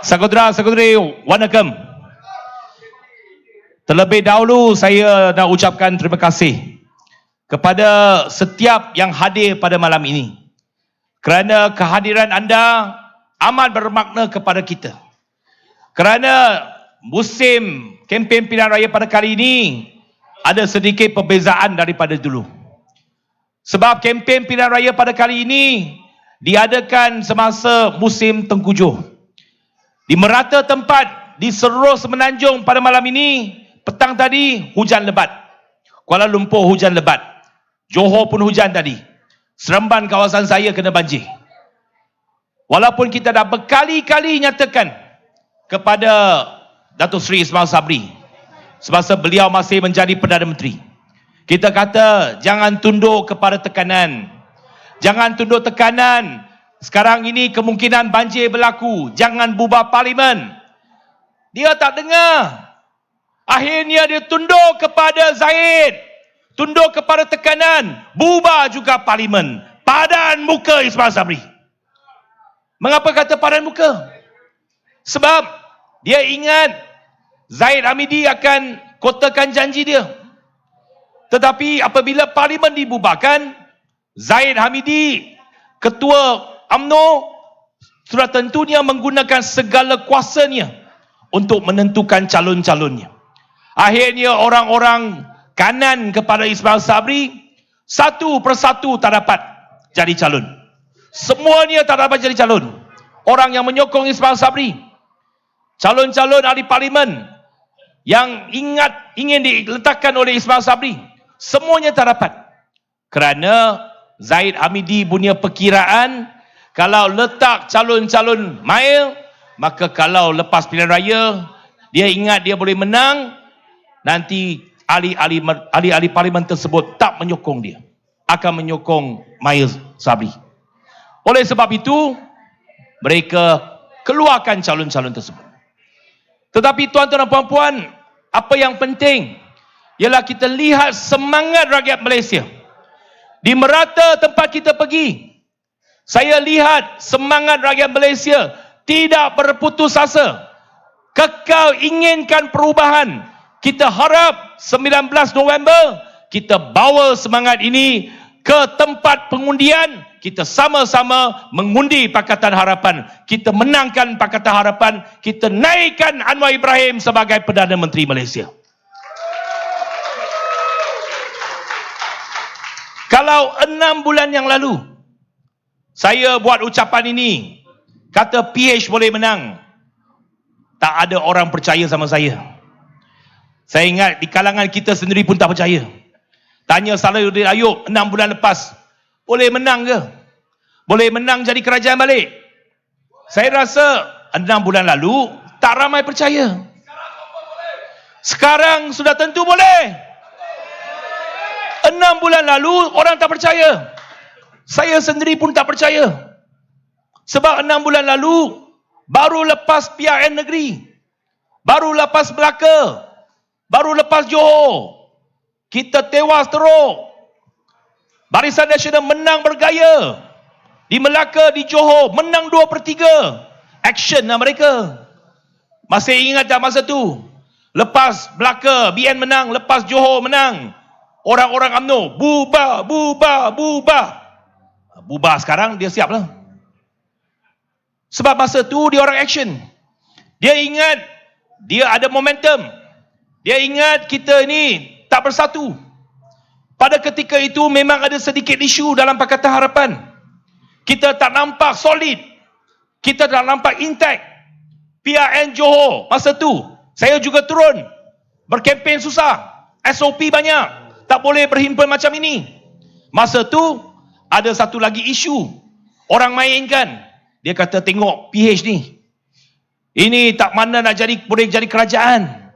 Saudara-saudari, Wanakam. Terlebih dahulu saya nak ucapkan terima kasih kepada setiap yang hadir pada malam ini. Kerana kehadiran anda amat bermakna kepada kita. Kerana musim kempen pilihan raya pada kali ini ada sedikit perbezaan daripada dulu. Sebab kempen pilihan raya pada kali ini diadakan semasa musim tengkujuh. Di merata tempat di seluruh semenanjung pada malam ini, petang tadi hujan lebat. Kuala Lumpur hujan lebat. Johor pun hujan tadi. Seremban kawasan saya kena banjir. Walaupun kita dah berkali-kali nyatakan kepada Datuk Seri Ismail Sabri semasa beliau masih menjadi Perdana Menteri, kita kata jangan tunduk kepada tekanan. Jangan tunduk tekanan. Sekarang ini kemungkinan banjir berlaku. Jangan bubar parlimen. Dia tak dengar. Akhirnya dia tunduk kepada Zahid. Tunduk kepada tekanan. Bubar juga parlimen. Padan muka Ismail Sabri. Mengapa kata padan muka? Sebab dia ingat Zahid Hamidi akan kotakan janji dia. Tetapi apabila parlimen dibubarkan, Zahid Hamidi, Ketua UMNO, sudah tentunya menggunakan segala kuasanya untuk menentukan calon-calonnya. Akhirnya orang-orang kanan kepada Ismail Sabri satu persatu tak dapat jadi calon. Semuanya tak dapat jadi calon. Orang yang menyokong Ismail Sabri, calon-calon ahli parlimen yang ingin diletakkan oleh Ismail Sabri, semuanya tak dapat. Kerana Zahid Hamidi punya perkiraan, kalau letak calon-calon mail, maka kalau lepas pilihan raya, dia ingat dia boleh menang, nanti ahli-ahli parlimen tersebut tak menyokong dia, akan menyokong Mail Sabri. Oleh sebab itu, mereka keluarkan calon-calon tersebut. Tetapi tuan-tuan dan puan-puan, apa yang penting ialah kita lihat semangat rakyat Malaysia. Di merata tempat kita pergi, saya lihat semangat rakyat Malaysia tidak berputus asa. Kekal inginkan perubahan. Kita harap 19 November kita bawa semangat ini ke tempat pengundian. Kita sama-sama mengundi Pakatan Harapan. Kita menangkan Pakatan Harapan. Kita naikkan Anwar Ibrahim sebagai Perdana Menteri Malaysia. Kalau 6 bulan yang lalu saya buat ucapan ini, kata PH boleh menang, tak ada orang percaya sama saya. Saya ingat di kalangan kita sendiri pun tak percaya. Tanya Salahuddin Ayub 6 bulan lepas, boleh menang ke? Boleh menang jadi kerajaan balik? Saya rasa 6 bulan lalu tak ramai percaya. Sekarang sudah tentu boleh. 6 bulan lalu orang tak percaya. Saya sendiri pun tak percaya. Sebab 6 bulan lalu baru lepas PRN negeri, baru lepas Melaka, baru lepas Johor, kita tewas teruk. Barisan Nasional menang bergaya. Di Melaka, di Johor menang 2/3. Action lah mereka. Masih ingat tak masa tu? Lepas Melaka BN menang, lepas Johor menang, orang-orang UMNO bubar. Bubar sekarang dia siap lah. Sebab masa tu dia orang action. Dia ingat dia ada momentum. Dia ingat kita ni tak bersatu. Pada ketika itu memang ada sedikit isu dalam Pakatan Harapan. Kita tak nampak solid. Kita tak nampak intact. PRN Johor masa tu saya juga turun. Berkempen susah. SOP banyak. Tak boleh berhimpun macam ini. Masa tu ada satu lagi isu. Orang mainkan. Dia kata tengok PH ni. Ini tak mana nak boleh jadi kerajaan.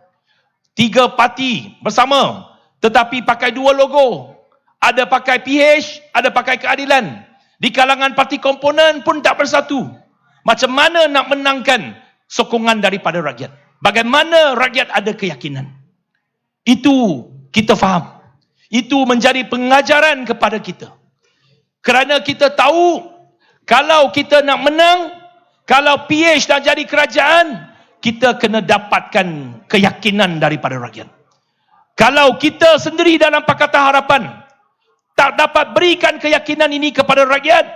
3 parti bersama. Tetapi pakai 2 logo. Ada pakai PH, ada pakai keadilan. Di kalangan parti komponen pun tak bersatu. Macam mana nak menangkan sokongan daripada rakyat? Bagaimana rakyat ada keyakinan? Itu kita faham. Itu menjadi pengajaran kepada kita. Kerana kita tahu, kalau kita nak menang, Kalau PH dah jadi kerajaan, kita kena dapatkan keyakinan daripada rakyat. Kalau kita sendiri dalam Pakatan Harapan tak dapat berikan keyakinan ini kepada rakyat,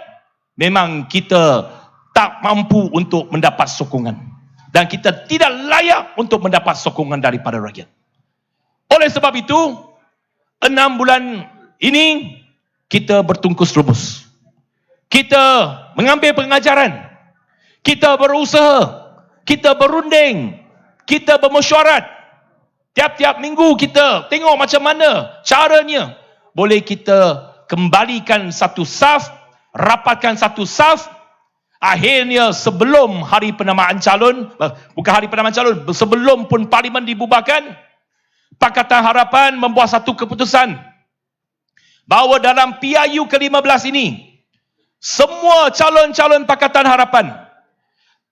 memang kita tak mampu untuk mendapat sokongan. Dan kita tidak layak untuk mendapat sokongan daripada rakyat. Oleh sebab itu, 6 bulan ini kita bertungkus lumus. Kita mengambil pengajaran. Kita berusaha. Kita berunding. Kita bermesyuarat. Tiap-tiap minggu kita tengok macam mana caranya boleh kita kembalikan satu saf, rapatkan satu saf. Akhirnya sebelum hari penamaan calon, bukan hari penamaan calon, sebelum pun parlimen dibubarkan, Pakatan Harapan membuat satu keputusan bahawa dalam PRU ke-15 ini, semua calon-calon Pakatan Harapan,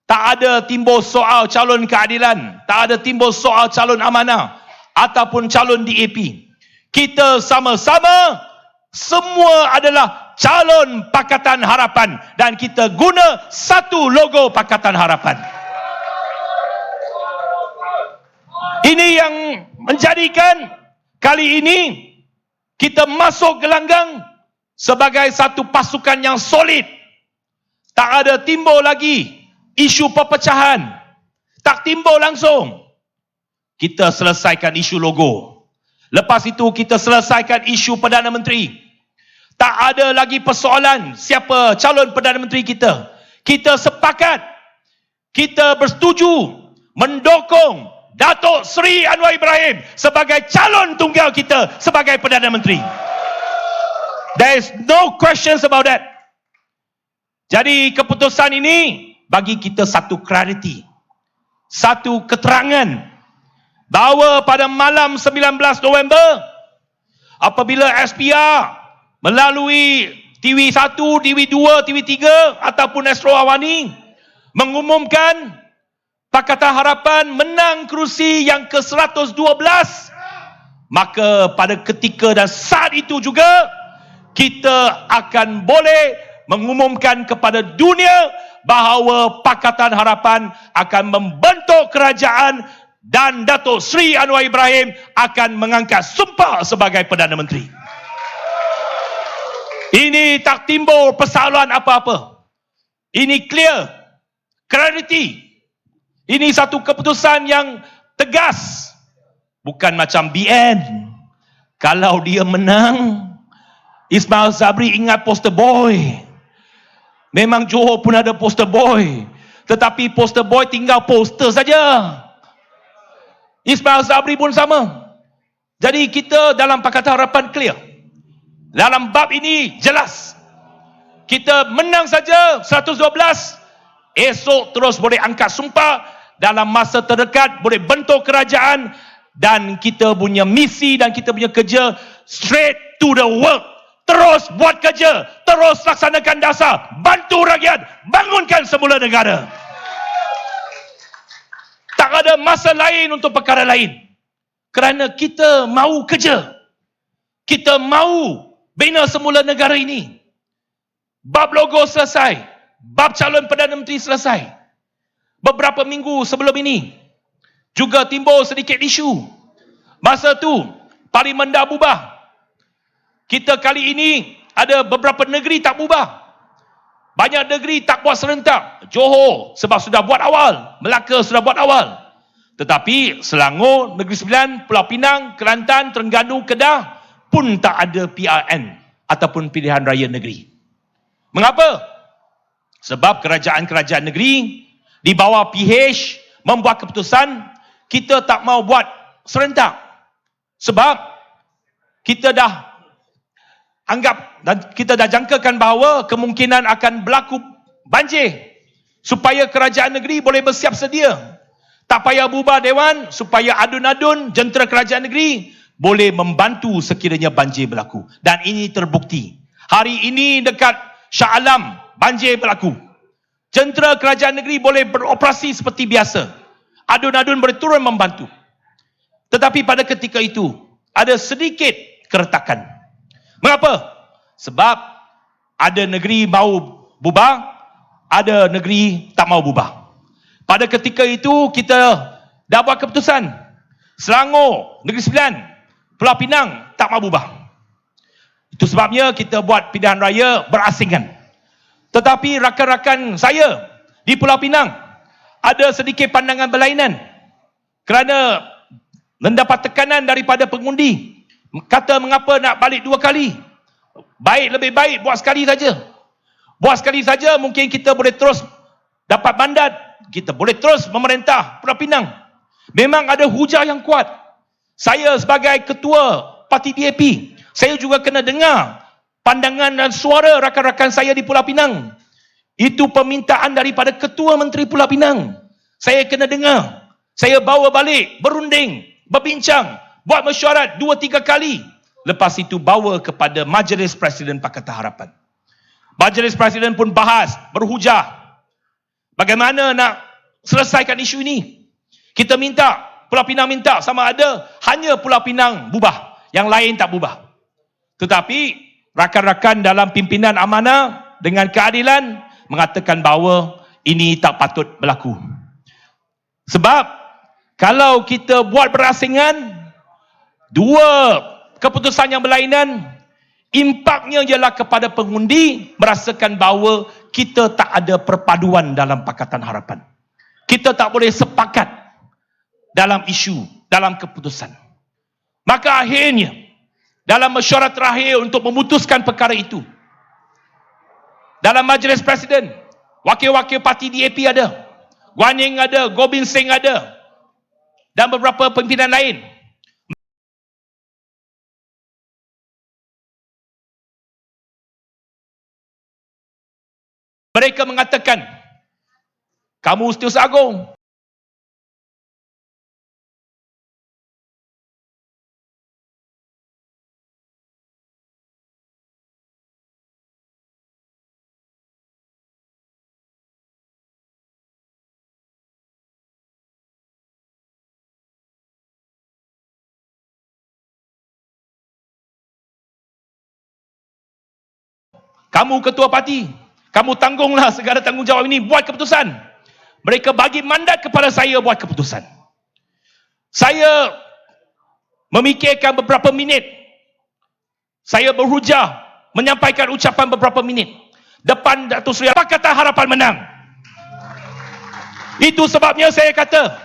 tak ada timbul soal calon keadilan, tak ada timbul soal calon amanah ataupun calon DAP. Kita sama-sama semua adalah calon Pakatan Harapan dan kita guna satu logo Pakatan Harapan. Ini yang menjadikan kali ini kita masuk gelanggang sebagai satu pasukan yang solid. Tak ada timbul lagi isu perpecahan. Tak timbul langsung. Kita selesaikan isu logo. Lepas itu kita selesaikan isu Perdana Menteri. Tak ada lagi persoalan siapa calon Perdana Menteri kita. Kita sepakat. Kita bersetuju mendukung Datuk Seri Anwar Ibrahim sebagai calon tunggal kita sebagai Perdana Menteri. There is no questions about that. Jadi keputusan ini bagi kita satu clarity, satu keterangan bahawa pada malam 19 November apabila SPR melalui TV1, TV2, TV3 ataupun Astro Awani mengumumkan Pakatan Harapan menang kerusi yang ke-112, maka pada ketika dan saat itu juga kita akan boleh mengumumkan kepada dunia bahawa Pakatan Harapan akan membentuk kerajaan dan Datuk Seri Anwar Ibrahim akan mengangkat sumpah sebagai Perdana Menteri. Ini tak timbul persoalan apa-apa. Ini clear, clarity. Ini satu keputusan yang tegas. Bukan macam BN. Kalau dia menang, Ismail Sabri ingat poster boy. Memang Johor pun ada poster boy. Tetapi poster boy tinggal poster saja. Ismail Sabri pun sama. Jadi kita dalam Pakatan Harapan clear. Dalam bab ini jelas. Kita menang saja 112. Esok terus boleh angkat sumpah. Dalam masa terdekat boleh bentuk kerajaan. Dan kita punya misi dan kita punya kerja straight to the work. Terus buat kerja. Terus laksanakan dasar. Bantu rakyat. Bangunkan semula negara. Tak ada masa lain untuk perkara lain. Kerana kita mahu kerja. Kita mahu bina semula negara ini. Bab logo selesai. Bab calon Perdana Menteri selesai. Beberapa minggu sebelum ini juga timbul sedikit isu. Masa tu parlimen dah bubar. Kita kali ini ada beberapa negeri tak bubar. Banyak negeri tak buat serentak. Johor sebab sudah buat awal. Melaka sudah buat awal. Tetapi Selangor, Negeri Sembilan, Pulau Pinang, Kelantan, Terengganu, Kedah pun tak ada PRN ataupun pilihan raya negeri. Mengapa? Sebab kerajaan-kerajaan negeri di bawah PH membuat keputusan kita tak mau buat serentak. Sebab kita dah anggap dan kita dah jangkakan bahawa kemungkinan akan berlaku banjir supaya kerajaan negeri boleh bersiap sedia. Tak payah bubar dewan supaya adun-adun jentera kerajaan negeri boleh membantu sekiranya banjir berlaku. Dan ini terbukti. Hari ini dekat Shah Alam banjir berlaku. Jentera kerajaan negeri boleh beroperasi seperti biasa. Adun-adun boleh turun membantu. Tetapi pada ketika itu ada sedikit keretakan. Mengapa? Sebab ada negeri mau bubar, ada negeri tak mau berubah. Pada ketika itu kita dah buat keputusan. Selangor, Negeri Sembilan, Pulau Pinang tak mau berubah. Itu sebabnya kita buat pilihan raya berasingan. Tetapi rakan-rakan saya di Pulau Pinang ada sedikit pandangan berlainan kerana mendapat tekanan daripada pengundi. Kata mengapa nak balik 2 kali? Lebih baik buat sekali saja. Buat sekali saja mungkin kita boleh terus dapat mandat. Kita boleh terus memerintah Pulau Pinang. Memang ada hujah yang kuat. Saya sebagai ketua parti DAP, saya juga kena dengar pandangan dan suara rakan-rakan saya di Pulau Pinang. Itu permintaan daripada Ketua Menteri Pulau Pinang. Saya kena dengar. Saya bawa balik, berunding, berbincang, buat mesyuarat 2-3 kali. Lepas itu bawa kepada Majlis Presiden Pakatan Harapan. Majlis Presiden pun bahas, berhujah. Bagaimana nak selesaikan isu ini? Kita minta, Pulau Pinang minta sama ada hanya Pulau Pinang berubah, yang lain tak berubah. Tetapi rakan-rakan dalam pimpinan amanah dengan keadilan mengatakan bahawa ini tak patut berlaku. Sebab kalau kita buat berasingan, 2 keputusan yang berlainan, impaknya ialah kepada pengundi merasakan bahawa kita tak ada perpaduan dalam Pakatan Harapan. Kita tak boleh sepakat dalam isu, dalam keputusan. Maka akhirnya, dalam mesyuarat terakhir untuk memutuskan perkara itu, dalam Majlis Presiden, wakil-wakil parti DAP ada, Guan Ying ada, Gobind Singh ada, dan beberapa pimpinan lain. Mereka mengatakan, kamu Setiausaha Agong, kamu ketua parti, kamu tanggunglah segala tanggungjawab ini, buat keputusan. Mereka bagi mandat kepada saya buat keputusan. Saya memikirkan beberapa minit. Saya berhujah, menyampaikan ucapan beberapa minit. Depan Datuk Seri Pakatan Harapan menang. Itu sebabnya saya kata,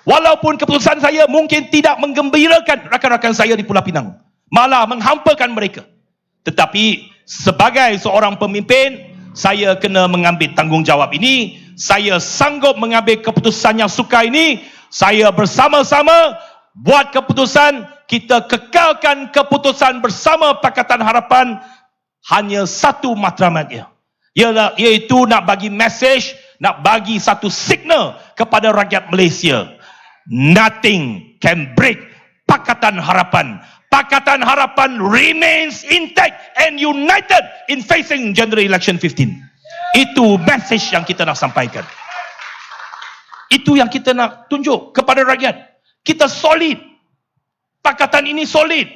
walaupun keputusan saya mungkin tidak menggembirakan rakan-rakan saya di Pulau Pinang, malah menghampakan mereka, tetapi sebagai seorang pemimpin, saya kena mengambil tanggungjawab ini. Saya sanggup mengambil keputusan yang sukar ini. Saya bersama-sama buat keputusan. Kita kekalkan keputusan bersama Pakatan Harapan. Hanya satu matlamatnya, iaitu nak bagi mesej, nak bagi satu signal kepada rakyat Malaysia. Nothing can break Pakatan Harapan. Pakatan Harapan remains intact and united in facing general election 15. Itu message yang kita nak sampaikan. Itu yang kita nak tunjuk kepada rakyat. Kita solid. Pakatan ini solid.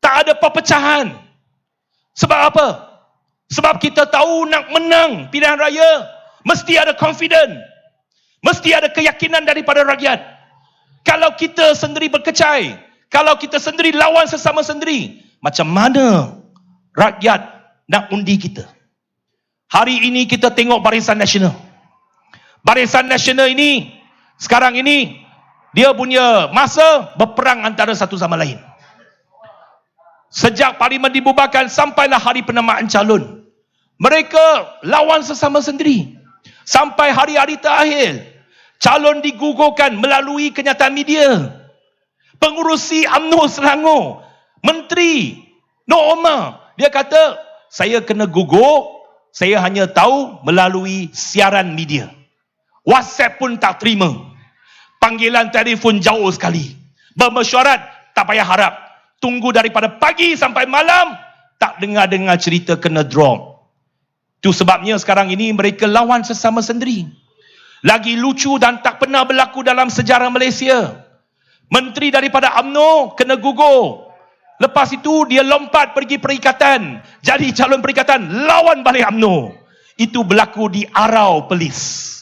Tak ada perpecahan. Sebab apa? Sebab kita tahu nak menang pilihan raya, mesti ada confident. Mesti ada keyakinan daripada rakyat. Kalau kita sendiri berkecai, kalau kita sendiri lawan sesama sendiri, macam mana rakyat nak undi kita? Hari ini kita tengok Barisan Nasional. Barisan Nasional ini, sekarang ini, dia punya masa berperang antara satu sama lain. Sejak parlimen dibubarkan sampailah hari penamaan calon, mereka lawan sesama sendiri. Sampai hari-hari terakhir, calon digugurkan melalui kenyataan media. Pengurusi UMNO Selangor, Menteri Nur Omar, dia kata, saya kena gugur, saya hanya tahu melalui siaran media. WhatsApp pun tak terima. Panggilan telefon jauh sekali. Bermesyuarat, tak payah harap. Tunggu daripada pagi sampai malam, tak dengar-dengar cerita kena drop. Itu sebabnya sekarang ini mereka lawan sesama sendiri. Lagi lucu dan tak pernah berlaku dalam sejarah Malaysia. Menteri daripada UMNO kena gugur. Lepas itu dia lompat pergi perikatan, jadi calon perikatan, lawan balik UMNO. itu berlaku di Arau Perlis.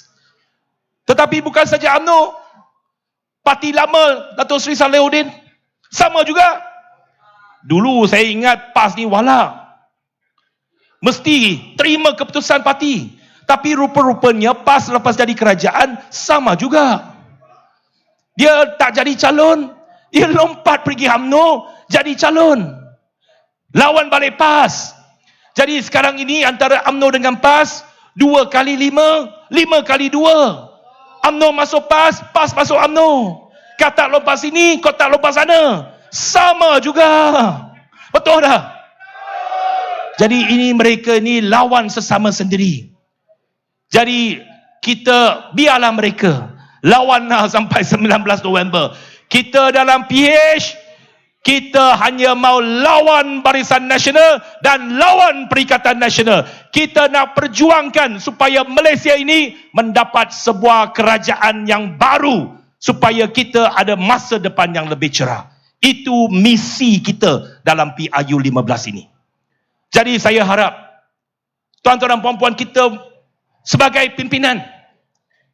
Tetapi bukan saja UMNO, parti lama Dato' Seri Salihuddin sama juga. Dulu saya ingat PAS ni walak, mesti terima keputusan parti. Tapi rupa-rupanya PAS lepas jadi kerajaan sama juga. Dia tak jadi calon, dia lompat pergi UMNO jadi calon, lawan balik PAS. Jadi sekarang ini antara UMNO dengan PAS 2 kali 5, 5 kali 2. UMNO masuk PAS, PAS masuk UMNO. Kau tak lompat sini, kau tak lompat sana, sama juga. Betul tak? Jadi ini mereka ni lawan sesama sendiri. Jadi kita biarlah mereka lawanlah sampai 19 November. Kita dalam PH, kita hanya mau lawan Barisan Nasional dan lawan Perikatan Nasional. Kita nak perjuangkan supaya Malaysia ini mendapat sebuah kerajaan yang baru, supaya kita ada masa depan yang lebih cerah. Itu misi kita dalam PRU 15 ini. Jadi saya harap tuan-tuan dan puan-puan, kita sebagai pimpinan,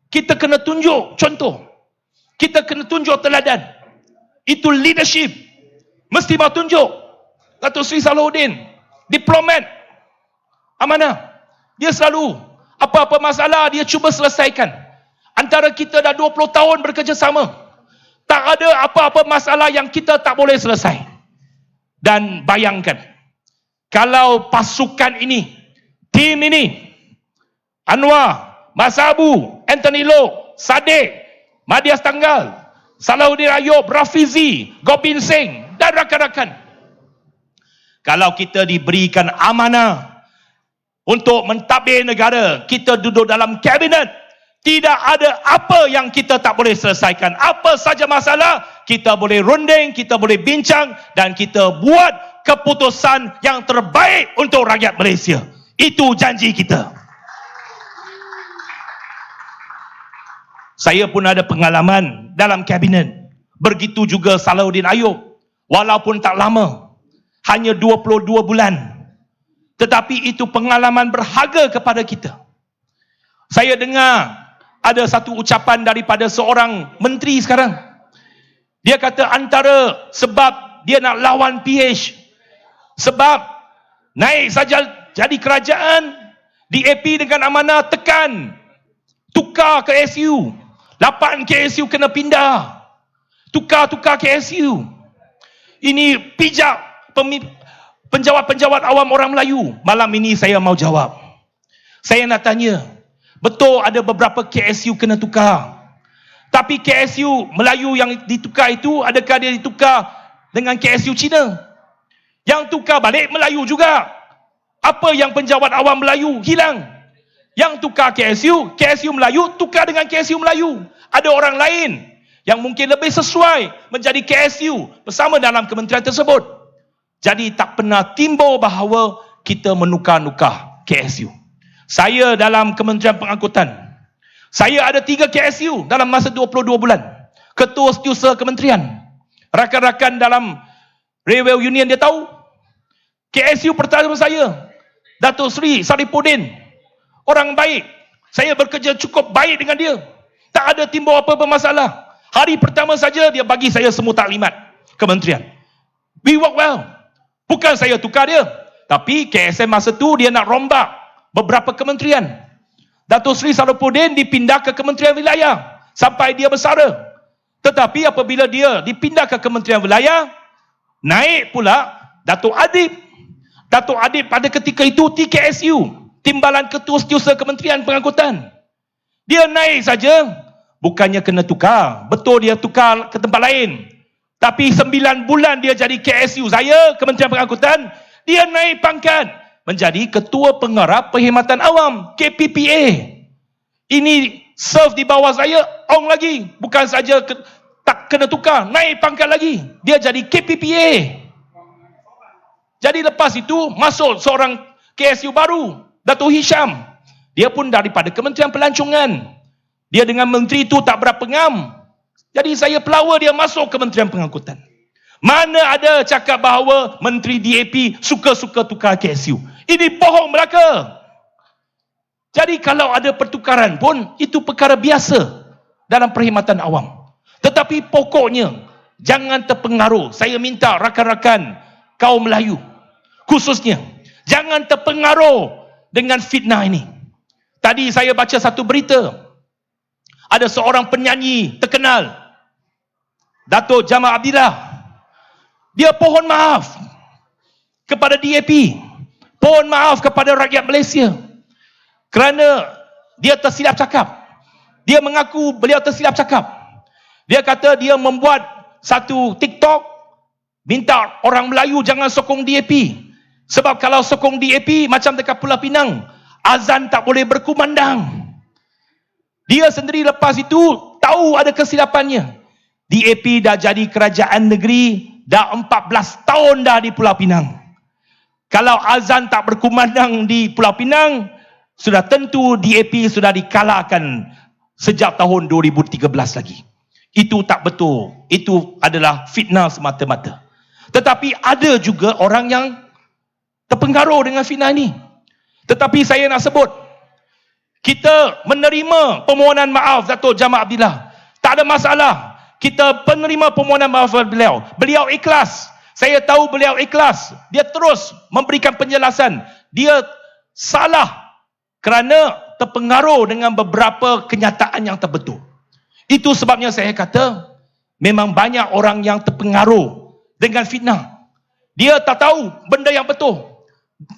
kita kena tunjuk contoh, kita kena tunjuk teladan. Itu leadership. Mesti mau tunjuk. Dato' Seri Salihuddin, diplomat, amanah. Dia selalu apa-apa masalah dia cuba selesaikan. Antara kita dah 20 tahun bekerjasama, tak ada apa-apa masalah yang kita tak boleh selesai. Dan bayangkan, kalau pasukan ini, tim ini, Anwar, Mas Abu, Anthony Loh, Sadek, Madias Tanggal, Salahuddin Ayub, Rafizi, Gobin Singh dan rakan-rakan, kalau kita diberikan amanah untuk mentadbir negara, kita duduk dalam kabinet, tidak ada apa yang kita tak boleh selesaikan. Apa saja masalah, kita boleh runding, kita boleh bincang dan kita buat keputusan yang terbaik untuk rakyat Malaysia. Itu janji kita. Saya pun ada pengalaman dalam kabinet. Begitu juga Salahuddin Ayub. Walaupun tak lama, hanya 22 bulan. Tetapi itu pengalaman berharga kepada kita. Saya dengar ada satu ucapan daripada seorang menteri sekarang. Dia kata antara sebab dia nak lawan PH, sebab naik saja jadi kerajaan, DAP dengan amanah tekan, tukar ke SU, 8 KSU kena pindah, tukar KSU. Ini pijak penjawat-penjawat awam orang Melayu. Malam ini saya mau jawab. Saya nak tanya, betul ada beberapa KSU kena tukar, tapi KSU Melayu yang ditukar itu, adakah dia ditukar dengan KSU Cina? Yang tukar balik Melayu juga. Apa yang penjawat awam Melayu hilang? Yang tukar KSU Melayu tukar dengan KSU Melayu. Ada orang lain yang mungkin lebih sesuai menjadi KSU bersama dalam kementerian tersebut. Jadi tak pernah timbul bahawa kita menukar-nukar KSU. Saya dalam Kementerian Pengangkutan, saya ada 3 KSU dalam masa 22 bulan. Ketua Setiausaha Kementerian. Rakan-rakan dalam Railway Union dia tahu. KSU pertama saya, Dato' Seri Salihuddin, orang baik. Saya bekerja cukup baik dengan dia. Tak ada timbul apa-apa masalah. Hari pertama saja dia bagi saya semua taklimat kementerian. We work well. Bukan saya tukar dia, tapi KSM masa tu dia nak rombak beberapa kementerian. Dato' Seri Salihuddin dipindah ke Kementerian Wilayah sampai dia bersara. Tetapi apabila dia dipindah ke Kementerian Wilayah, naik pula Dato' Adib. Dato' Adib pada ketika itu TKSU, Timbalan Ketua Setiausaha Kementerian Pengangkutan. Dia naik saja, bukannya kena tukar. Betul dia tukar ke tempat lain. Tapi 9 bulan dia jadi KSU saya, Kementerian Pengangkutan, dia naik pangkat menjadi Ketua Pengarah Perkhidmatan Awam, KPPA. Ini serve di bawah saya, ong lagi. Bukan saja tak kena tukar, naik pangkat lagi. Dia jadi KPPA. Jadi lepas itu, masuk seorang KSU baru, Dato' Hisham. Dia pun daripada Kementerian Pelancongan. Dia dengan menteri itu tak berapa ngam. Jadi saya pelawa dia masuk Kementerian Pengangkutan. Mana ada cakap bahawa Menteri DAP suka-suka tukar KSU. Ini bohong belaka. Jadi kalau ada pertukaran pun, itu perkara biasa dalam perkhidmatan awam. Tetapi pokoknya, jangan terpengaruh. Saya minta rakan-rakan kaum Melayu, khususnya, jangan terpengaruh dengan fitnah ini. Tadi saya baca satu berita. Ada seorang penyanyi terkenal, Dato' Jamal Abdillah. Dia pohon maaf kepada DAP. Pohon maaf kepada rakyat Malaysia. Kerana dia tersilap cakap. Dia mengaku beliau tersilap cakap. Dia kata dia membuat satu TikTok, minta orang Melayu jangan sokong DAP. Sebab kalau sokong DAP, macam dekat Pulau Pinang, azan tak boleh berkumandang. Dia sendiri lepas itu tahu ada kesilapannya. DAP dah jadi kerajaan negeri dah 14 tahun dah di Pulau Pinang. Kalau azan tak berkumandang di Pulau Pinang, sudah tentu DAP sudah dikalahkan sejak tahun 2013 lagi. Itu tak betul. Itu adalah fitnah semata-mata. Tetapi ada juga orang yang terpengaruh dengan fitnah ini. Tetapi saya nak sebut, kita menerima permohonan maaf Dato' Jamal Abdillah. Tak ada masalah. Kita penerima permohonan maaf beliau. Beliau ikhlas. Saya tahu beliau ikhlas. Dia terus memberikan penjelasan. Dia salah kerana terpengaruh dengan beberapa kenyataan yang tak betul. Itu sebabnya saya kata, memang banyak orang yang terpengaruh dengan fitnah. Dia tak tahu benda yang betul.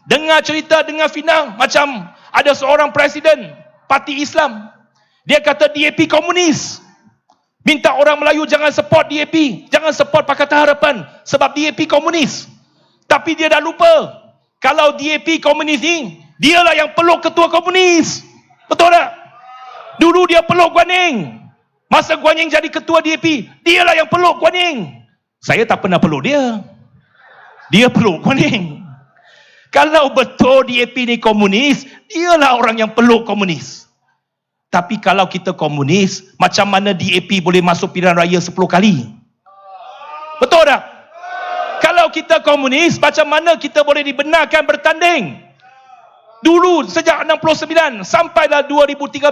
Dengar cerita dengan fitnah, macam ada seorang presiden parti Islam. Dia kata DAP komunis. Minta orang Melayu jangan support DAP, jangan support Pakatan Harapan sebab DAP komunis. Tapi dia dah lupa, kalau DAP komunis ni, dialah yang peluk ketua komunis. Betul tak? Dulu dia peluk Guan Eng. Masa Guan Eng jadi ketua DAP, dialah yang peluk Guan Eng. Saya tak pernah peluk dia. Dia peluk Guan Eng. Kalau betul DAP ni komunis, dialah orang yang peluk komunis. Tapi kalau kita komunis, macam mana DAP boleh masuk pilihan raya 10 kali? Betul tak? Kalau kita komunis, macam mana kita boleh dibenarkan bertanding? Dulu sejak 69 sampailah 2013,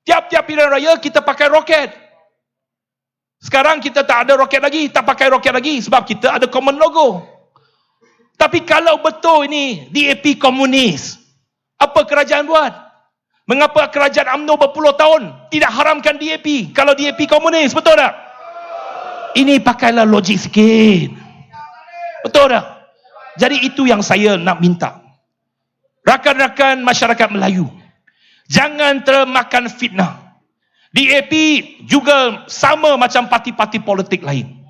tiap-tiap pilihan raya kita pakai roket. Sekarang kita tak ada roket lagi, tak pakai roket lagi sebab kita ada common logo. Tapi kalau betul ini DAP komunis, apa kerajaan buat? Mengapa kerajaan UMNO berpuluh tahun tidak haramkan DAP kalau DAP komunis? Betul tak? Ini pakailah logik sikit. Betul tak? Jadi itu yang saya nak minta. Rakan-rakan masyarakat Melayu, jangan termakan fitnah. DAP juga sama macam parti-parti politik lain.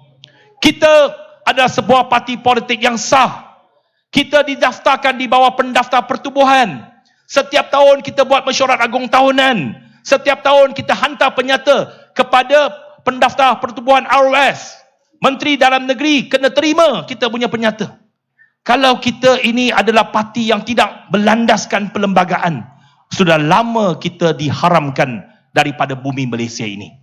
Kita ada sebuah parti politik yang sah. Kita didaftarkan di bawah pendaftar pertubuhan. Setiap tahun kita buat mesyuarat agung tahunan. Setiap tahun kita hantar penyata kepada pendaftar pertubuhan ROS. Menteri Dalam Negeri kena terima kita punya penyata. Kalau kita ini adalah parti yang tidak berlandaskan perlembagaan, sudah lama kita diharamkan daripada bumi Malaysia ini.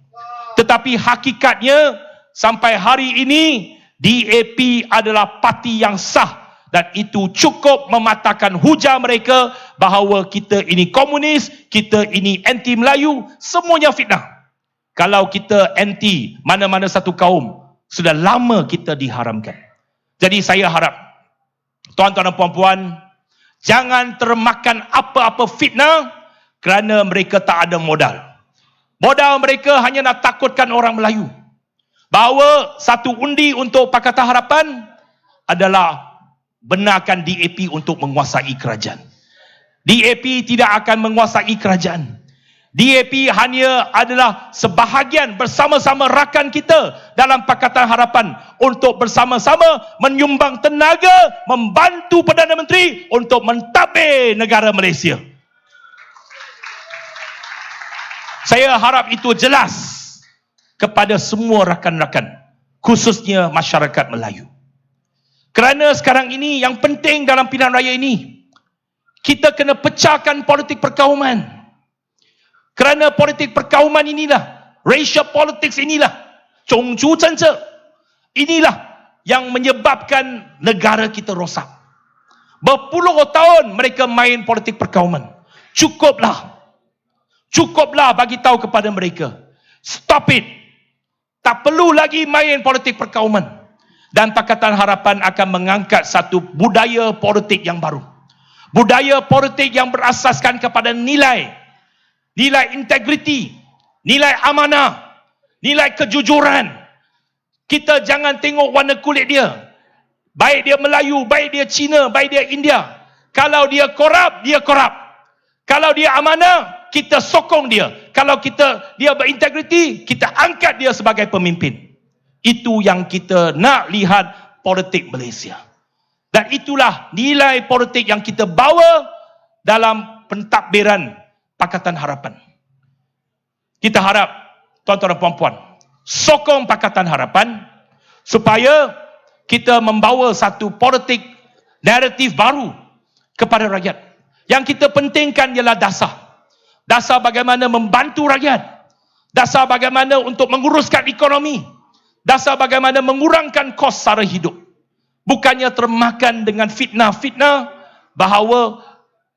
Tetapi hakikatnya sampai hari ini DAP adalah parti yang sah. Dan itu cukup mematahkan hujah mereka bahawa kita ini komunis, kita ini anti Melayu, semuanya fitnah. Kalau kita anti mana-mana satu kaum, sudah lama kita diharamkan. Jadi saya harap, tuan-tuan dan puan-puan, jangan termakan apa-apa fitnah kerana mereka tak ada modal. Modal mereka hanya nak takutkan orang Melayu. Bahawa satu undi untuk Pakatan Harapan adalah benarkan DAP untuk menguasai kerajaan. DAP tidak akan menguasai kerajaan. DAP hanya adalah sebahagian bersama-sama rakan kita dalam Pakatan Harapan untuk bersama-sama menyumbang tenaga membantu Perdana Menteri untuk mentadbir negara Malaysia. Saya harap itu jelas kepada semua rakan-rakan, khususnya masyarakat Melayu. Kerana sekarang ini yang penting dalam pilihan raya ini, kita kena pecahkan politik perkauman. Kerana politik perkauman inilah, racial politics inilah, zhongzhu zhengzhe, inilah yang menyebabkan negara kita rosak. Berpuluh tahun mereka main politik perkauman. Cukuplah. Cukuplah bagi tahu kepada mereka. Stop it. Tak perlu lagi main politik perkauman. Dan Pakatan Harapan akan mengangkat satu budaya politik yang baru. Budaya politik yang berasaskan kepada nilai. Nilai integriti. Nilai amanah. Nilai kejujuran. Kita jangan tengok warna kulit dia. Baik dia Melayu, baik dia Cina, baik dia India. Kalau dia korup, dia korup. Kalau dia amanah, kita sokong dia. Kalau dia berintegriti, kita angkat dia sebagai pemimpin. Itu yang kita nak lihat politik Malaysia. Dan itulah nilai politik yang kita bawa dalam pentadbiran Pakatan Harapan. Kita harap, tuan-tuan dan puan-puan, sokong Pakatan Harapan supaya kita membawa satu politik naratif baru kepada rakyat. Yang kita pentingkan ialah dasar. Dasar bagaimana membantu rakyat. Dasar bagaimana untuk menguruskan ekonomi. Dasar bagaimana mengurangkan kos sara hidup. Bukannya termakan dengan fitnah-fitnah bahawa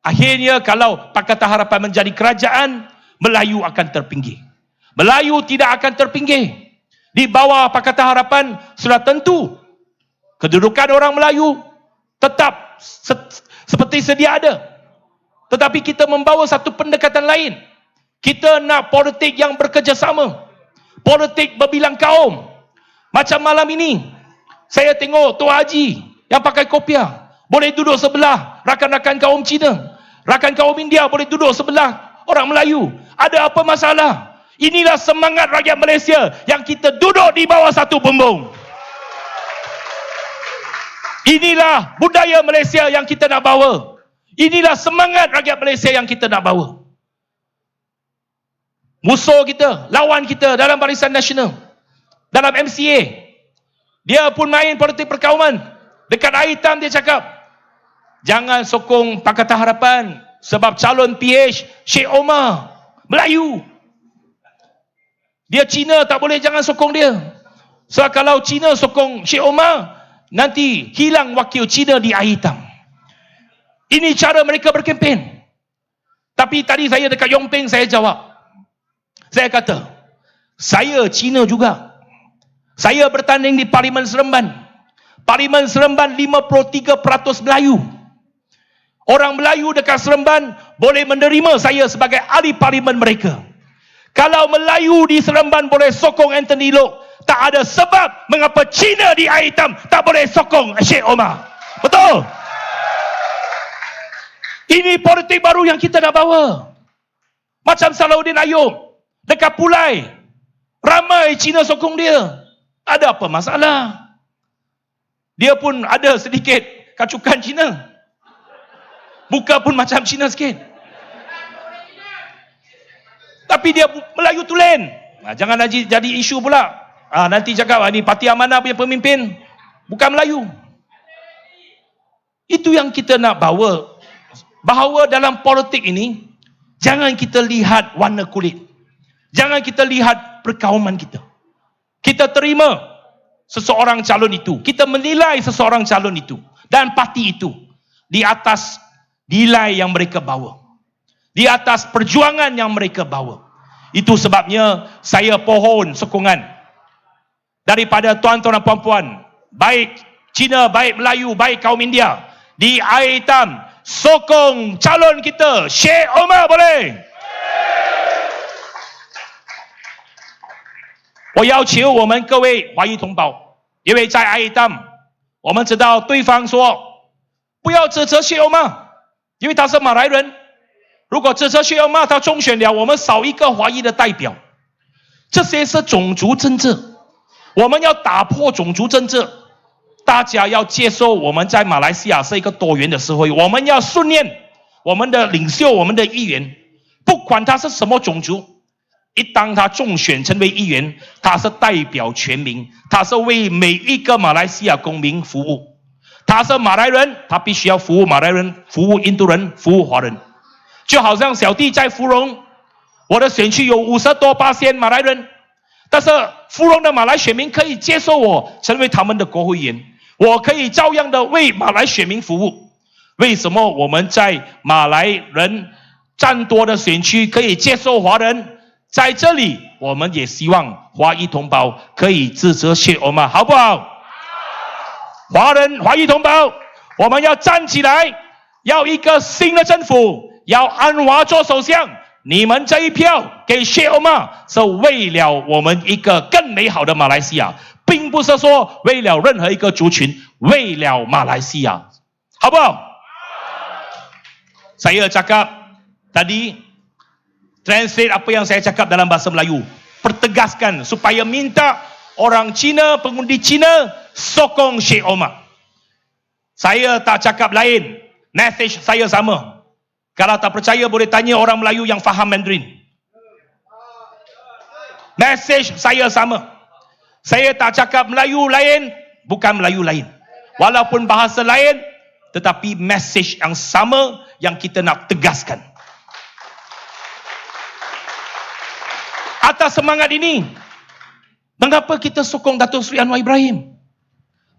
akhirnya kalau Pakatan Harapan menjadi kerajaan, Melayu akan terpinggir. Melayu tidak akan terpinggir. Di bawah Pakatan Harapan sudah tentu kedudukan orang Melayu tetap seperti sedia ada. Tetapi kita membawa satu pendekatan lain. Kita nak politik yang bekerjasama. Politik berbilang kaum. Macam malam ini, saya tengok Tok Haji yang pakai kopiah. Boleh duduk sebelah rakan-rakan kaum Cina. Rakan kaum India boleh duduk sebelah orang Melayu. Ada apa masalah? Inilah semangat rakyat Malaysia yang kita duduk di bawah satu bumbung. Inilah budaya Malaysia yang kita nak bawa. Inilah semangat rakyat Malaysia yang kita nak bawa. Musuh kita, lawan kita dalam Barisan Nasional, dalam MCA, dia pun main politik perkauman. Dekat air hitam dia cakap, jangan sokong Pakatan Harapan sebab calon PH Sheikh Omar Melayu. Dia Cina, tak boleh, jangan sokong dia. So kalau Cina sokong Sheikh Omar, nanti hilang wakil Cina di air hitam. Ini cara mereka berkempen. Tapi tadi saya dekat Yong Peng, saya jawab. Saya kata, saya Cina juga. Saya bertanding di Parlimen Seremban. Parlimen Seremban 53% Melayu. Orang Melayu dekat Seremban boleh menerima saya sebagai ahli parlimen mereka. Kalau Melayu di Seremban boleh sokong Anthony Loke, tak ada sebab mengapa Cina di air hitam tak boleh sokong Sheikh Omar. Betul? Ini politik baru yang kita nak bawa. Macam Salahuddin Ayub dekat Pulai, ramai Cina sokong dia. Ada apa masalah? Dia pun ada sedikit kacukan Cina. Muka pun macam Cina sikit. Tapi dia Melayu tulen. Jangan jadi isu pula. Nanti cakap ni Parti Amanah punya pemimpin bukan Melayu. Itu yang kita nak bawa. Bahawa dalam politik ini, jangan kita lihat warna kulit. Jangan kita lihat perkauman kita. Kita terima seseorang calon itu. Kita menilai seseorang calon itu. Dan parti itu. Di atas nilai yang mereka bawa. Di atas perjuangan yang mereka bawa. Itu sebabnya saya pohon sokongan daripada tuan-tuan dan puan-puan, baik Cina, baik Melayu, baik kaum India, di air hitam, sokong calon kita Sheikh Omar boleh. 我要求我们各位华裔同胞，因为在阿伊当，我们知道对方说不要支持Sheikh Omar，因为他是马来人。如果支持Sheikh Omar，他中选了，我们少一个华裔的代表。这些是种族政治，我们要打破种族政治。大家要接受我们在马来西亚是一个多元的社会，我们要训练我们的领袖，我们的议员，不管他是什么种族，一当他中选成为议员，他是代表全民，他是为每一个马来西亚公民服务。他是马来人，他必须要服务马来人，服务印度人，服务华人。就好像小弟在芙蓉，我的选区有50多%马来人，但是芙蓉的马来选民可以接受我成为他们的国会议员，我可以照样的为马来选民服务。为什么我们在马来人占多的选区可以接受华人，在这里我们也希望华裔同胞可以支持谢欧玛，好不好？华裔同胞，我们要站起来，要一个新的政府，要安华做首相。你们这一票给谢欧玛，是为了我们一个更美好的马来西亚，并不是说为了任何一个族群，为了马来西亚，好不好？Saya cakap tadi, translate apa yang saya cakap dalam bahasa Melayu, pertegaskan supaya minta orang Cina, pengundi Cina sokong Sheikh Omar. Saya tak cakap lain, message saya sama. Kalau tak percaya boleh tanya orang Melayu yang faham Mandarin. Message saya sama. Saya tak cakap Melayu lain, bukan Melayu lain. Walaupun bahasa lain, tetapi message yang sama yang kita nak tegaskan. Atas semangat ini, mengapa kita sokong Datuk Seri Anwar Ibrahim?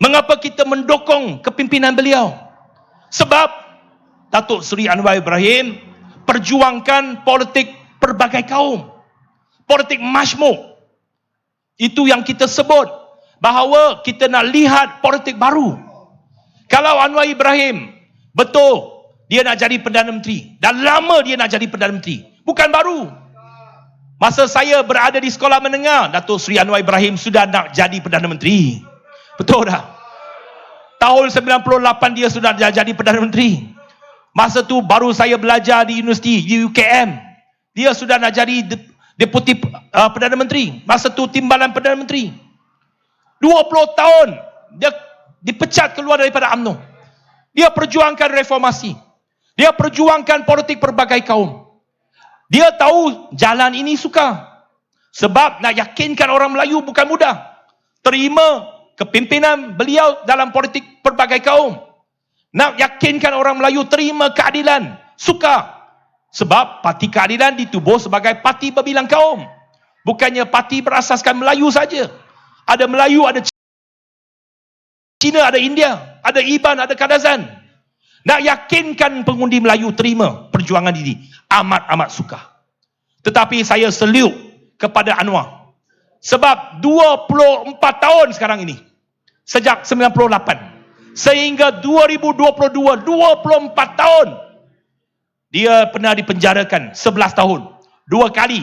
Mengapa kita mendukung kepimpinan beliau? Sebab Datuk Seri Anwar Ibrahim perjuangkan politik pelbagai kaum, politik majmuk. Itu yang kita sebut bahawa kita nak lihat politik baru. Kalau Anwar Ibrahim betul dia nak jadi Perdana Menteri, dan lama dia nak jadi Perdana Menteri, bukan baru. Masa saya berada di sekolah menengah, Datuk Seri Anwar Ibrahim sudah nak jadi Perdana Menteri. Betul tak? Tahun 98 dia sudah jadi Perdana Menteri. Masa tu baru saya belajar di universiti, di UKM. Dia sudah nak jadi Deputi Perdana Menteri. Masa tu timbalan Perdana Menteri. 20 tahun dia dipecat keluar daripada UMNO. Dia perjuangkan reformasi. Dia perjuangkan politik pelbagai kaum. Dia tahu jalan ini sukar. Sebab nak yakinkan orang Melayu bukan mudah. Terima kepimpinan beliau dalam politik pelbagai kaum. Nak yakinkan orang Melayu terima keadilan, sukar. Sebab parti keadilan ditubuh sebagai parti berbilang kaum. Bukannya parti berasaskan Melayu saja. Ada Melayu, ada Cina, ada India, ada Iban, ada Kadazan. Nak yakinkan pengundi Melayu terima perjuangan ini, amat-amat sukar. Tetapi saya salute kepada Anwar. Sebab 24 tahun sekarang ini, sejak 98 sehingga 2022, 24 tahun, dia pernah dipenjarakan 11 tahun. 2 kali.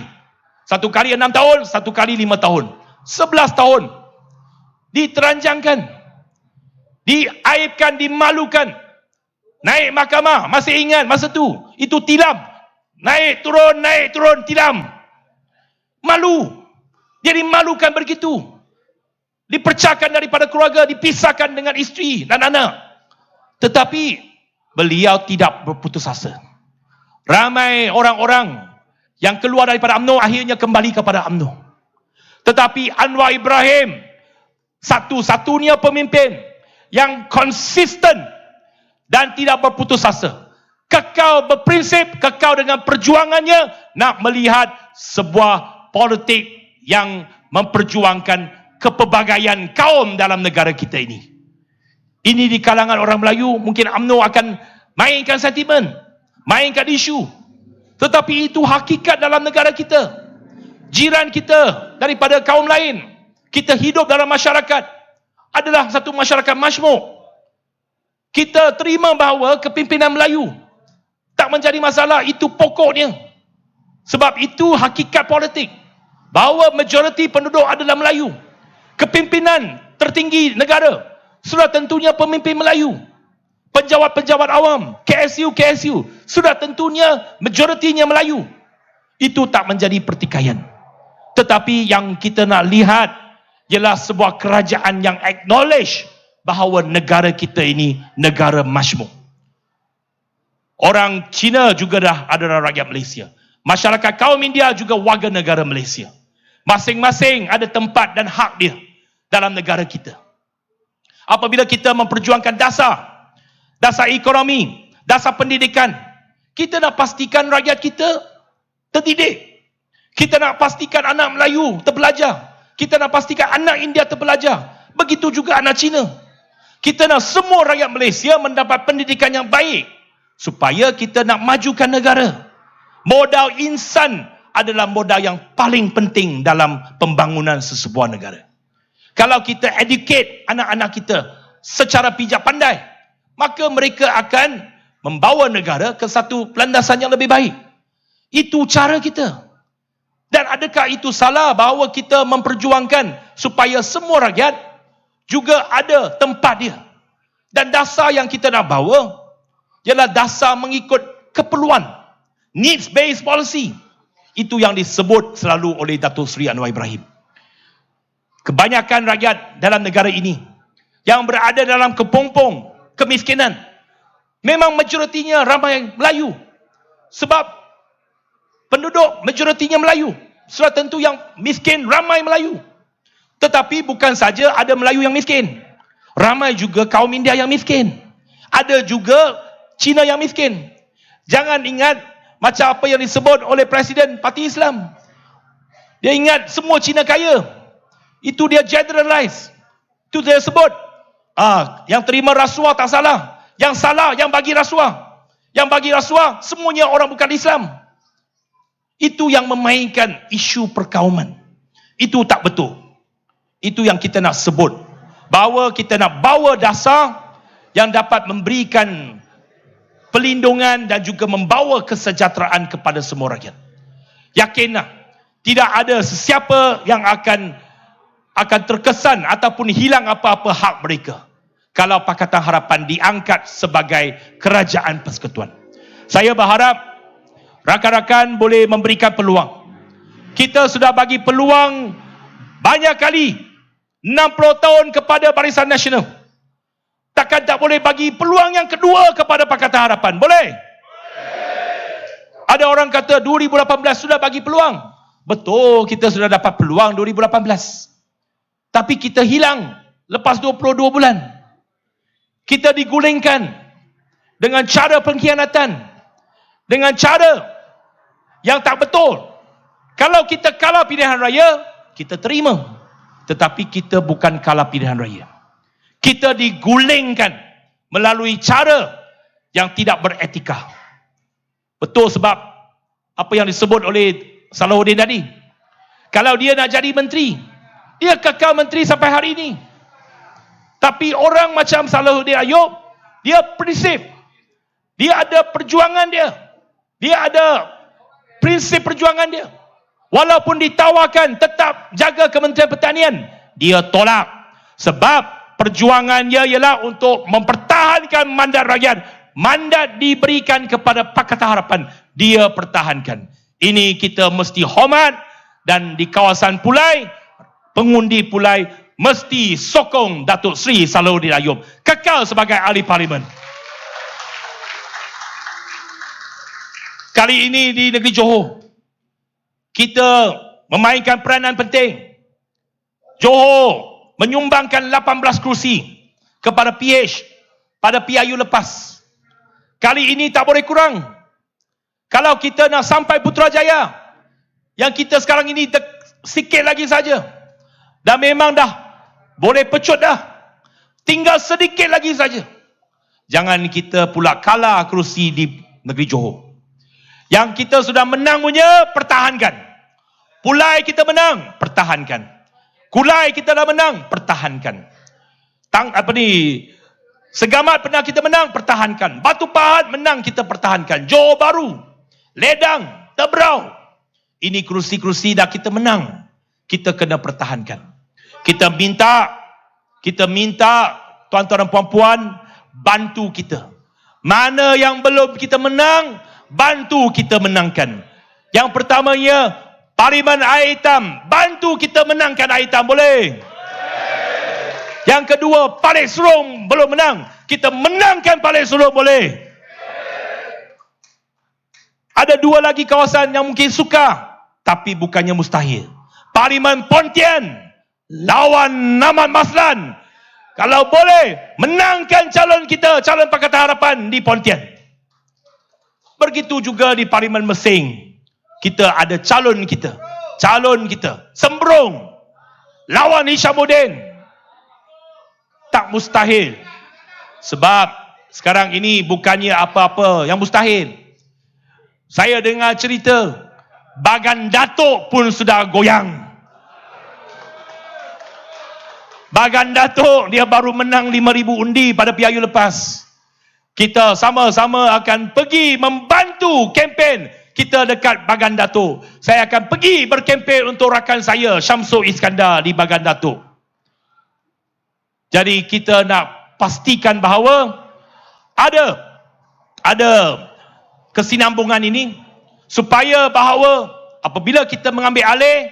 1 kali 6 tahun, 1 kali 5 tahun. 11 tahun. Diteranjangkan. Diaibkan, dimalukan. Naik mahkamah, masih ingat masa tu. Itu tilam. Naik turun, tilam. Malu. Dia dimalukan begitu. Dipercakkan daripada keluarga, dipisahkan dengan isteri dan anak. Tetapi beliau tidak berputus asa. Ramai orang-orang yang keluar daripada UMNO akhirnya kembali kepada UMNO. Tetapi Anwar Ibrahim, satu-satunya pemimpin yang konsisten dan tidak berputus asa. Kekal berprinsip, kekal dengan perjuangannya, nak melihat sebuah politik yang memperjuangkan kepelbagaian kaum dalam negara kita ini. Ini di kalangan orang Melayu, mungkin UMNO akan mainkan sentimen, mainkan isu. Tetapi itu hakikat dalam negara kita. Jiran kita daripada kaum lain, kita hidup dalam masyarakat, adalah satu masyarakat majmuk. Kita terima bahawa kepimpinan Melayu tak menjadi masalah, itu pokoknya. Sebab itu hakikat politik, bahawa majoriti penduduk adalah Melayu. Kepimpinan tertinggi negara sudah tentunya pemimpin Melayu. Penjawat-penjawat awam, KSU sudah tentunya majoritinya Melayu. Itu tak menjadi pertikaian. Tetapi yang kita nak lihat ialah sebuah kerajaan yang acknowledge bahawa negara kita ini negara majmuk. Orang Cina juga dah adalah rakyat Malaysia. Masyarakat kaum India juga warga negara Malaysia. Masing-masing ada tempat dan hak dia dalam negara kita. Apabila kita memperjuangkan dasar ekonomi, dasar pendidikan, kita nak pastikan rakyat kita terdidik. Kita nak pastikan anak Melayu terbelajar. Kita nak pastikan anak India terbelajar. Begitu juga anak Cina. Kita nak semua rakyat Malaysia mendapat pendidikan yang baik supaya kita nak majukan negara. Modal insan adalah modal yang paling penting dalam pembangunan sesebuah negara. Kalau kita educate anak-anak kita secara bijak pandai, maka mereka akan membawa negara ke satu landasan yang lebih baik. Itu cara kita. Dan adakah itu salah bahawa kita memperjuangkan supaya semua rakyat juga ada tempat dia? Dan dasar yang kita nak bawa ialah dasar mengikut keperluan, needs-based policy. Itu yang disebut selalu oleh Datuk Seri Anwar Ibrahim. Kebanyakan rakyat dalam negara ini yang berada dalam kepompong kemiskinan, memang majoritinya ramai Melayu. Sebab penduduk majoritinya Melayu. Sudah tentu yang miskin ramai Melayu. Tetapi bukan saja ada Melayu yang miskin. Ramai juga kaum India yang miskin. Ada juga Cina yang miskin. Jangan ingat macam apa yang disebut oleh Presiden Parti Islam. Dia ingat semua Cina kaya. Itu dia generalize. Itu dia sebut. Yang terima rasuah tak salah. Yang salah yang bagi rasuah. Yang bagi rasuah semuanya orang bukan Islam. Itu yang memainkan isu perkauman. Itu tak betul. Itu yang kita nak sebut. Bahawa kita nak bawa dasar yang dapat memberikan pelindungan dan juga membawa kesejahteraan kepada semua rakyat. Yakinlah, tidak ada sesiapa yang akan terkesan ataupun hilang apa-apa hak mereka kalau Pakatan Harapan diangkat sebagai kerajaan persekutuan. Saya berharap rakan-rakan boleh memberikan peluang. Kita sudah bagi peluang banyak kali, 60 tahun kepada Barisan Nasional. Takkan tak boleh bagi peluang yang kedua kepada Pakatan Harapan? Boleh? Ada orang kata 2018 sudah bagi peluang. Betul, kita sudah dapat peluang 2018. Tapi kita hilang lepas 22 bulan. Kita digulingkan dengan cara pengkhianatan, dengan cara yang tak betul. Kalau kita kalah pilihan raya, kita terima. Tetapi kita bukan kalah pilihan raya. Kita digulingkan melalui cara yang tidak beretika. Betul, sebab apa yang disebut oleh Salahuddin tadi. Kalau dia nak jadi menteri, dia kekal menteri sampai hari ini. Tapi orang macam Salahuddin Ayub, dia prinsip. Dia ada perjuangan dia. Dia ada prinsip perjuangan dia. Walaupun ditawarkan tetap jaga Kementerian Pertanian, dia tolak. Sebab perjuangannya ialah untuk mempertahankan mandat rakyat. Mandat diberikan kepada Pakatan Harapan, dia pertahankan. Ini kita mesti hormat. Dan di kawasan Pulai, pengundi Pulai mesti sokong Datuk Seri Salahuddin Ayub kekal sebagai ahli parlimen. Kali ini di negeri Johor, kita memainkan peranan penting. Johor menyumbangkan 18 kerusi kepada PH pada PIU lepas. Kali ini tak boleh kurang. Kalau kita nak sampai Putrajaya, yang kita sekarang ini sikit lagi saja, dan memang dah boleh pecut dah, tinggal sedikit lagi saja. Jangan kita pula kalah kerusi di negeri Johor. Yang kita sudah menang punya, pertahankan. Pulai kita menang, pertahankan. Kulai kita dah menang, pertahankan. Segamat pernah kita menang, pertahankan. Batu Pahat menang, kita pertahankan. Johor Bahru, Ledang, Tebrau, ini kerusi-kerusi dah kita menang, kita kena pertahankan. Kita minta tuan-tuan dan puan-puan bantu kita. Mana yang belum kita menang, bantu kita menangkan. Yang pertamanya, Parlimen Air Hitam, bantu kita menangkan Air Hitam, boleh? Yang kedua, Palik Serong belum menang, kita menangkan Palik Serong, boleh? Ada dua lagi kawasan yang mungkin sukar, tapi bukannya mustahil. Parlimen Pontian lawan Namat Maslan, kalau boleh menangkan calon kita, calon Pakatan Harapan di Pontian. Begitu juga di Parlimen Mersing, kita ada calon kita Sembrong lawan Hishamuddin. Tak mustahil. Sebab sekarang ini bukannya apa-apa yang mustahil. Saya dengar cerita Bagan Datuk pun sudah goyang. Bagan Datuk dia baru menang 5,000 undi pada PRU lepas. Kita sama-sama akan pergi membantu kempen kita dekat Bagan Datuk. Saya akan pergi berkempen untuk rakan saya Syamsul Iskandar di Bagan Datuk. Jadi kita nak pastikan bahawa ada kesinambungan ini supaya bahawa apabila kita mengambil alih,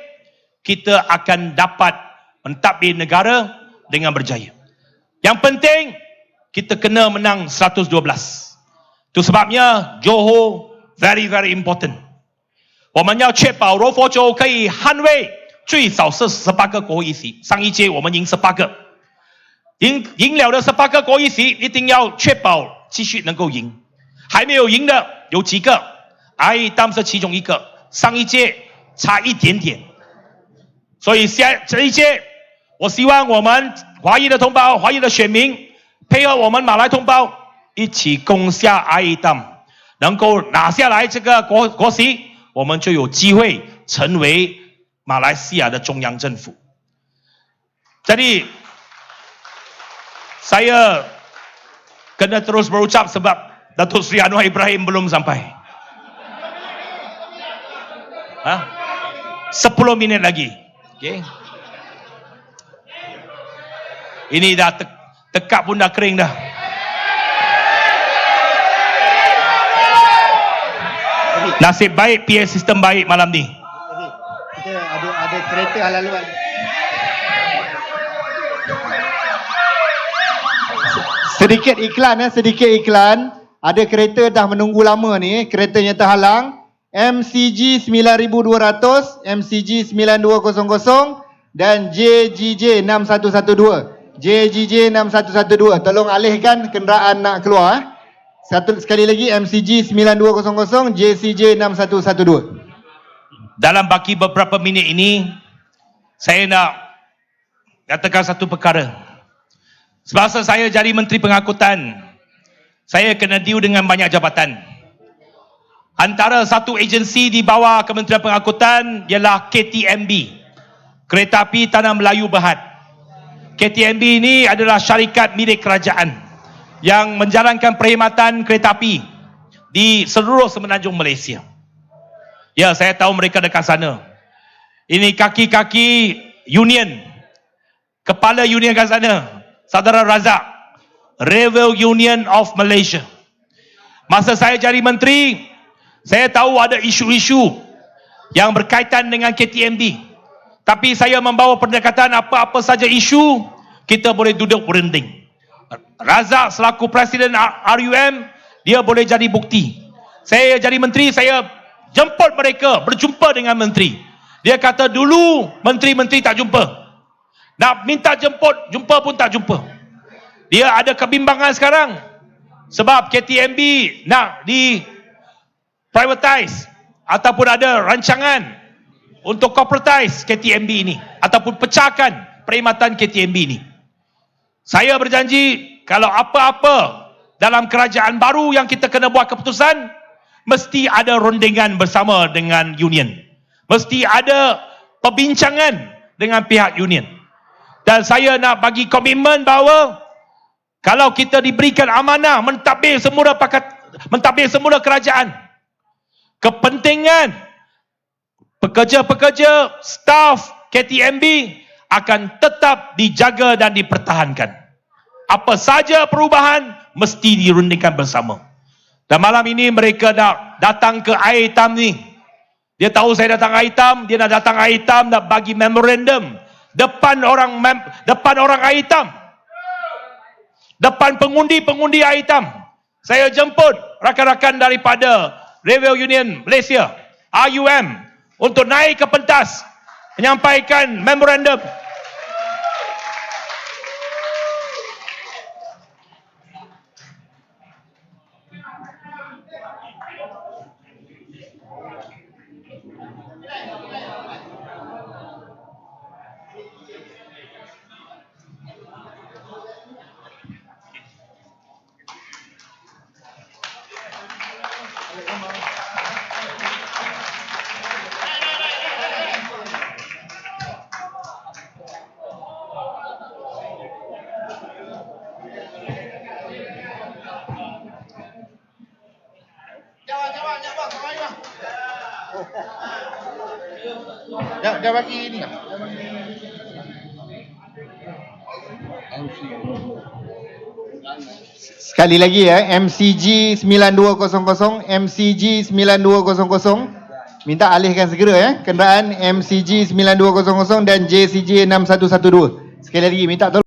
kita akan dapat mentadbir negara dengan berjaya. Yang penting kita kena menang 112. Itu sebabnya Johor very very important. 我们要确保柔佛州可以捍卫最少是18个国会议席。上一届我们赢18个，赢了的18个国会议席，一定要确保继续能够赢。还没有赢的有几个，阿伊当是其中一个，上一届差一点点。所以这一届，我希望我们华裔的同胞、华裔的选民配合我们马来同胞一起攻下阿伊当，能够拿下来这个国席，我们就有机会成为马来西亚的中央政府。Jadi saya kena terus berucap sebab Datuk Seri Anwar Ibrahim belum sampai. 10 minit lagi. Okay. Ini dah tekak pun dah kering dah. Nasib baik PA sistem baik malam ni. Kita ada kereta laluan. Sedikit iklan. Ada kereta dah menunggu lama ni, keretanya terhalang. MCG 9200, MCG 9200 dan JGJ 6112. JGJ 6112. Tolong alihkan kenderaan nak keluar. Sekali lagi MCG 9200, JCJ 6112. Dalam baki beberapa minit ini, saya nak katakan satu perkara. Semasa saya jadi Menteri Pengangkutan, saya kena deal dengan banyak jabatan. Antara satu agensi di bawah Kementerian Pengangkutan ialah KTMB, Kereta Api Tanah Melayu Berhad. KTMB ini adalah syarikat milik kerajaan yang menjalankan perkhidmatan kereta api di seluruh semenanjung Malaysia. Ya, saya tahu mereka dekat sana. Ini kaki-kaki union, kepala union kat sana, Saudara Razak, Railway Union of Malaysia. Masa saya jadi menteri, saya tahu ada isu-isu yang berkaitan dengan KTMB. Tapi saya membawa pendekatan apa-apa saja isu, kita boleh duduk berunding. Razak selaku Presiden RUM, dia boleh jadi bukti. Saya jadi menteri, saya jemput mereka, berjumpa dengan menteri. Dia kata dulu menteri-menteri tak jumpa. Nak minta jumpa pun tak jumpa. Dia ada kebimbangan sekarang. Sebab KTMB nak di privatize ataupun ada rancangan untuk corporatize KTMB ini ataupun pecahkan perkhidmatan KTMB ini. Saya berjanji kalau apa-apa dalam kerajaan baru yang kita kena buat keputusan, mesti ada rundingan bersama dengan union. Mesti ada perbincangan dengan pihak union. Dan saya nak bagi komitmen bahawa kalau kita diberikan amanah mentadbir semula kerajaan, kepentingan pekerja-pekerja, staf KTMB akan tetap dijaga dan dipertahankan. Apa saja perubahan mesti dirundingkan bersama. Dan malam ini mereka nak datang ke Air Hitam ni. Dia tahu saya datang Air Hitam, dia nak datang Air Hitam nak bagi memorandum depan orang Air Hitam. Depan pengundi-pengundi Air Hitam. Saya jemput rakan-rakan daripada Railway Union Malaysia, RUM, untuk naik ke pentas menyampaikan memorandum. Dah bagi ni. Sekali lagi ya, MCG 9200, MCG 9200. Minta alihkan segera ya, kenderaan MCG 9200 dan JCJ 6112. Sekali lagi minta tolong